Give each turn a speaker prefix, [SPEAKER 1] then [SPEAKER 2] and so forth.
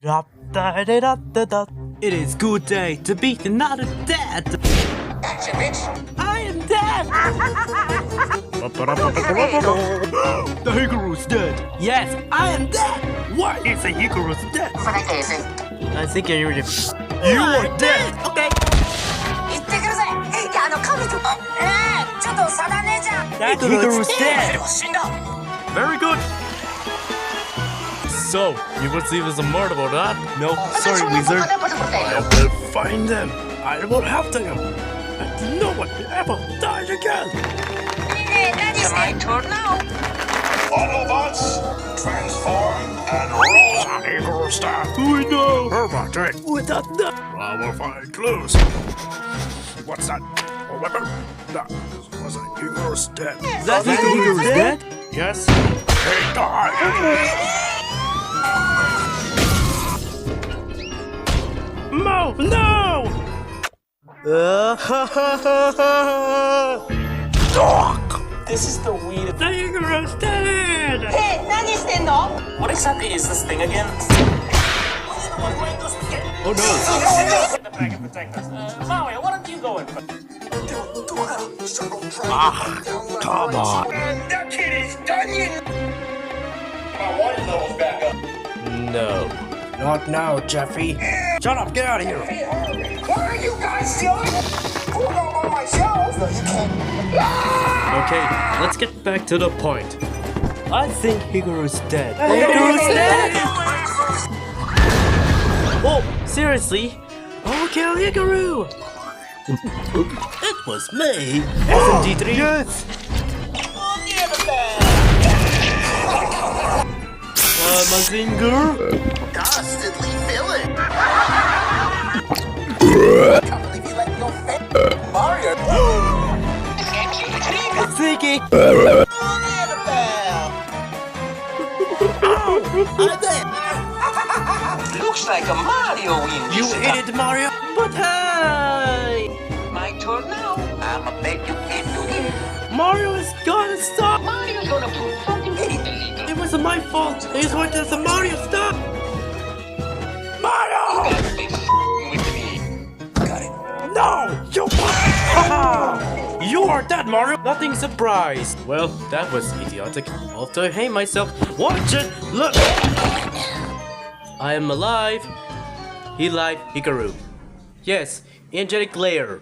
[SPEAKER 1] It is good day to beat another dead.
[SPEAKER 2] Gotcha, bitch.
[SPEAKER 1] I am dead. The Hikaru's dead. Yes, I am dead. Why is the Hikaru's dead? I think you're You are dead. Okay.
[SPEAKER 2] 言ってください。神と。ちょっと差だねじゃん。
[SPEAKER 1] That Hikaru's dead.
[SPEAKER 2] 死んだ。
[SPEAKER 1] Very good. So, you will see there's a murder about that? No, sorry, wizard. I will find them. I will help them. And no one will ever die again.
[SPEAKER 2] My turn now.
[SPEAKER 3] Autobots, transform and roll on Hikaru style.
[SPEAKER 1] We know.
[SPEAKER 3] Robotic.
[SPEAKER 1] Without that.
[SPEAKER 3] I will find clues. What's that? A weapon? That was a Hikaru's dead.
[SPEAKER 1] That Hikaru's dead?
[SPEAKER 3] Yes. He died.
[SPEAKER 1] Mo, no!
[SPEAKER 4] This is the weed.
[SPEAKER 1] The Hikaru's dead!
[SPEAKER 2] Hey, 何してんの?
[SPEAKER 4] What exactly is this thing again?
[SPEAKER 1] Oh no!
[SPEAKER 4] Get the back and protect us. Mario, why don't you go in first?
[SPEAKER 1] Come on.
[SPEAKER 3] That kid is done you. My water level's back up.
[SPEAKER 1] No.
[SPEAKER 4] Not now, Jeffy.
[SPEAKER 1] Shut up, get out of here!
[SPEAKER 3] Why are you guys stealing? Pull up on myself. No, you can't.
[SPEAKER 1] Okay, let's get back to the point. I think Hikaru's dead. Hikaru's dead! Oh, seriously? I'll kill Hikaru! It was me! SMG3? Yes! Mazinger?
[SPEAKER 2] Constantly filling. Can't believe you let your fit. Mario.
[SPEAKER 1] Ziggy!
[SPEAKER 2] Looks like a Mario win.
[SPEAKER 1] You idiot, Mario! But hey!
[SPEAKER 2] My turn now. I'ma bet you can't do this.
[SPEAKER 1] Mario is gonna stop!
[SPEAKER 2] Mario's gonna prove something illegal.
[SPEAKER 1] It wasn't my fault! He's going to the Mario stop! Mario!
[SPEAKER 2] With me. Got it.
[SPEAKER 1] No! You You are dead, Mario! Nothing surprised! Well, that was idiotic. I'll have to hate myself. Watch it! Look! I am alive. He live Hikaru. Yes, angelic layer.